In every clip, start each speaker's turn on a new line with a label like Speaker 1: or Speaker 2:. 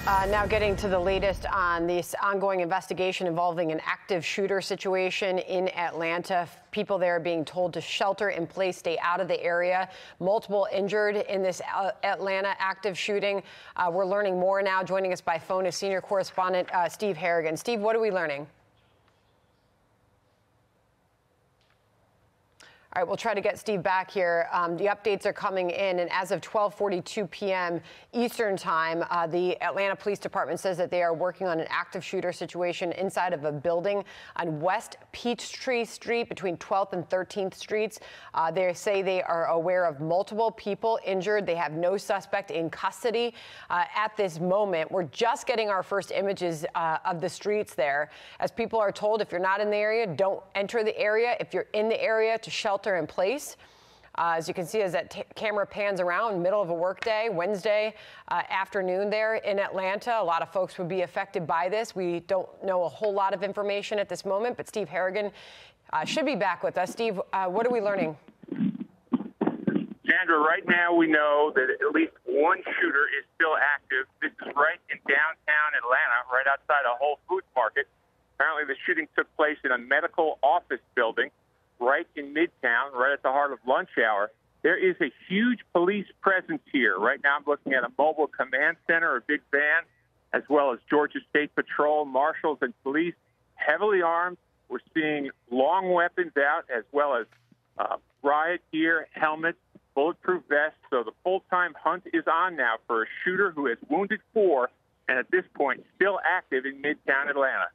Speaker 1: Now getting to the latest on this ongoing investigation involving an active shooter situation in Atlanta. People there are being told to shelter in place, stay out of the area. Multiple injured in this Atlanta active shooting. We're learning more now. Joining us by phone is senior correspondent Steve Harrigan. Steve, what are we learning? All right, we'll try to get Steve back here. The updates are coming in, and as of 12:42 p.m. Eastern time, the Atlanta Police Department says that they are working on an active shooter situation inside of a building on West Peachtree Street between 12th and 13th Streets. They say they are aware of multiple people injured. They have no suspect in custody at this moment. We're just getting our first images of the streets there, as people are told if you're not in the area, don't enter the area. If you're in the area, to shelter in place. As you can see, as that camera pans around, middle of a workday, Wednesday afternoon there in Atlanta. A lot of folks would be affected by this. We don't know a whole lot of information at this moment, but Steve Harrigan should be back with us. Steve, what are we learning?
Speaker 2: Sandra, right now we know that at least one shooter is still active. This is right in downtown Atlanta, right outside a Whole Foods market. Apparently the shooting took place in a medical office building right in Midtown, right at the heart of lunch hour. There is a huge police presence here. Right now I'm looking at a mobile command center, a big van, as well as Georgia State Patrol, marshals, and police, heavily armed. We're seeing long weapons out, as well as riot gear, helmets, bulletproof vests. So the full-time hunt is on now for a shooter who has wounded 4 and at this point still active in Midtown Atlanta.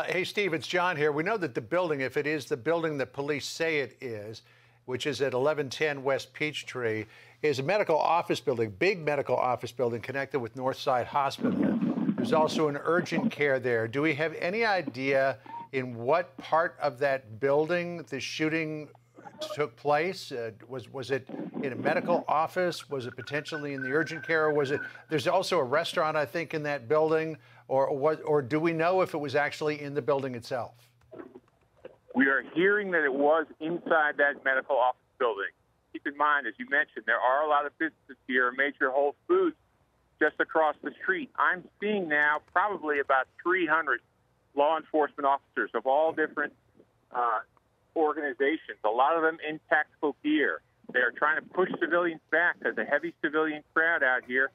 Speaker 3: Hey, Steve, it's John here. We know that the building, if it is the building that police say it is, which is at 1110 West Peachtree, is a medical office building, big medical office building connected with Northside Hospital. There's also an urgent care there. Do we have any idea in what part of that building the shooting took place? Was it in a medical office? Was it potentially in the urgent care? Or was it? There's also a restaurant, I think, in that building. Or do we know if it was actually in the building itself?
Speaker 2: We are hearing that it was inside that medical office building. Keep in mind, as you mentioned, there are a lot of businesses here, major Whole Foods just across the street. I'm seeing now probably about 300 law enforcement officers of all different organizations, a lot of them in tactical gear. They're trying to push civilians back. There's a heavy civilian crowd out here.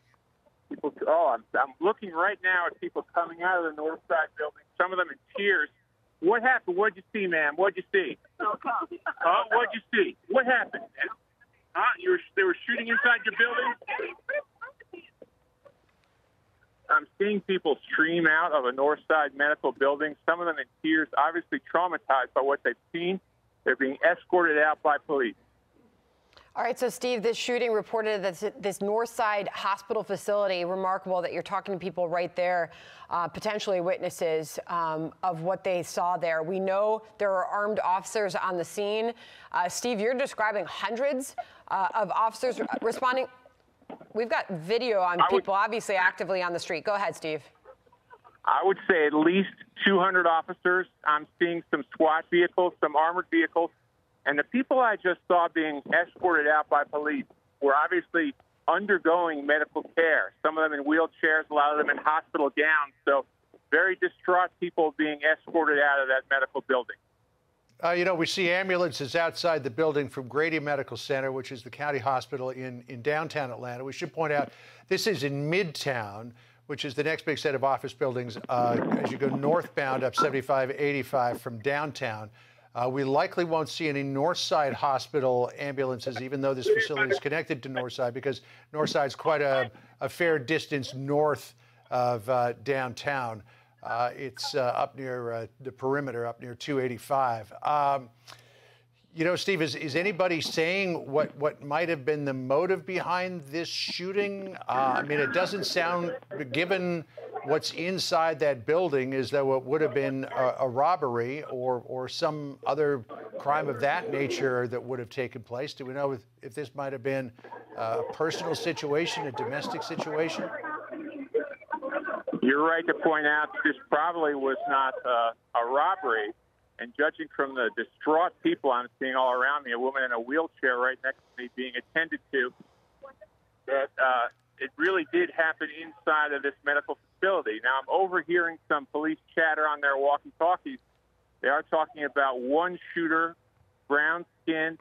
Speaker 2: People, I'm looking right now at people coming out of the North Side building, some of them in tears. What happened? What'd you see, ma'am? What'd you see? What'd you see? What happened? They were shooting inside your building? I'm seeing people stream out of a North Side medical building, some of them in tears, obviously traumatized by what they've seen. They're being escorted out by police.
Speaker 1: All right, so Steve, this shooting reported that this Northside Hospital facility, remarkable that you're talking to people right there, potentially witnesses of what they saw there. We know there are armed officers on the scene. Steve, you're describing hundreds of officers responding. We've got video on people obviously actively on the street. Go ahead, Steve.
Speaker 2: I would say at least 200 officers. I'm seeing some SWAT vehicles, some armored vehicles. And the people I just saw being escorted out by police were obviously undergoing medical care, some of them in wheelchairs, a lot of them in hospital gowns. So very distraught people being escorted out of that medical building.
Speaker 3: You know, we see ambulances outside the building from Grady Medical Center, which is the county hospital in downtown Atlanta. We should point out this is in Midtown, which is the next big set of office buildings as you go northbound up 75-85 from downtown. We likely won't see any Northside Hospital ambulances, even though this facility is connected to Northside, because Northside's quite a fair distance north of downtown. It's up near the perimeter, up near 285. You know, Steve, is anybody saying what might have been the motive behind this shooting? I mean, it doesn't sound, given what's inside that building, as though it would have been a robbery or some other crime of that nature that would have taken place. Do we know if this might have been a personal situation, a domestic situation?
Speaker 2: You're right to point out this probably was not a robbery. And judging from the distraught people I'm seeing all around me, a woman in a wheelchair right next to me being attended to, that it really did happen inside of this medical facility. Now, I'm overhearing some police chatter on their walkie-talkies. They are talking about one shooter, brown-skinned,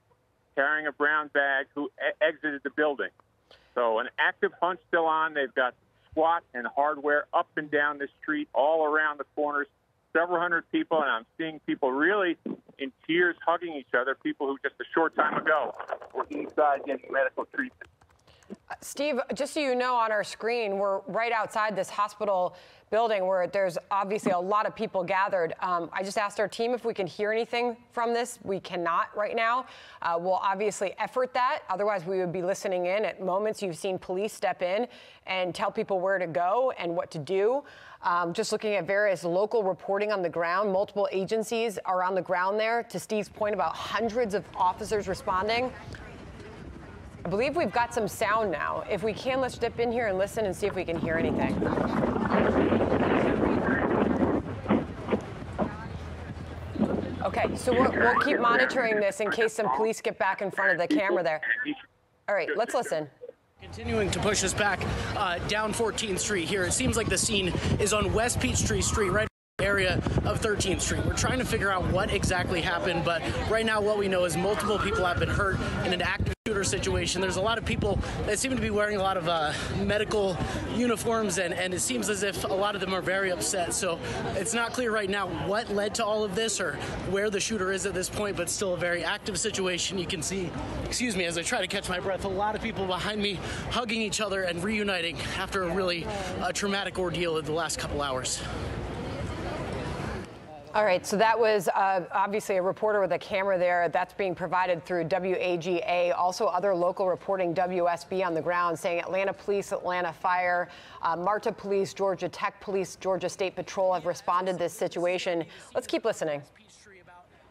Speaker 2: carrying a brown bag, who exited the building. So an active hunt still on. They've got SWAT and hardware up and down the street, all around the corners, several hundred people, and I'm seeing people really in tears hugging each other, people who just a short time ago were inside getting medical treatment.
Speaker 1: Steve, just so you know, on our screen, we're right outside this hospital building where there's obviously a lot of people gathered. I just asked our team if we can hear anything from this. We cannot right now. We'll obviously effort that. Otherwise, we would be listening in. At moments, you've seen police step in and tell people where to go and what to do. Just looking at various local reporting on the ground, multiple agencies are on the ground there. To Steve's point about hundreds of officers responding. I believe we've got some sound now. If we can, let's dip in here and listen and see if we can hear anything. Okay, so we'll keep monitoring this in case some police get back in front of the camera there. All right, let's listen.
Speaker 4: Continuing to push us back down 14th Street here. It seems like the scene is on West Peachtree Street, right area of 13th Street. We're trying to figure out what exactly happened, but right now what we know is multiple people have been hurt in an active shooter situation. There's a lot of people that seem to be wearing a lot of medical uniforms, and it seems as if a lot of them are very upset. So it's not clear right now what led to all of this or where the shooter is at this point, but still a very active situation. You can see, excuse me, as I try to catch my breath, a lot of people behind me hugging each other and reuniting after a really traumatic ordeal of the last couple hours.
Speaker 1: All right, so that was obviously a reporter with a camera there. That's being provided through WAGA. Also, other local reporting, WSB on the ground, saying Atlanta Police, Atlanta Fire, Marta Police, Georgia Tech Police, Georgia State Patrol have responded to this situation. Let's keep listening.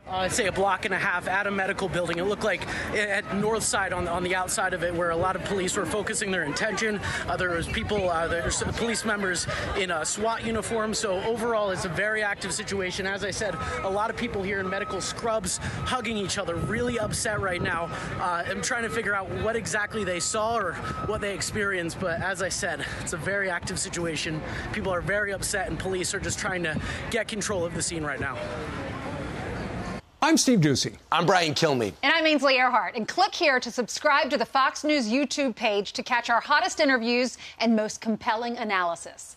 Speaker 4: I'd say a block and a half at a medical building. It looked like at north side on the outside of it where a lot of police were focusing their attention. There was people, there's police members in a SWAT uniform. So overall, it's a very active situation. As I said, a lot of people here in medical scrubs hugging each other, really upset right now. I'm trying to figure out what exactly they saw or what they experienced. But as I said, it's a very active situation. People are very upset and police are just trying to get control of the scene right now.
Speaker 5: I'm Steve Ducey.
Speaker 6: I'm Brian Kilmeade.
Speaker 7: And I'm Ainsley Earhart. And click here to subscribe to the Fox News YouTube page to catch our hottest interviews and most compelling analysis.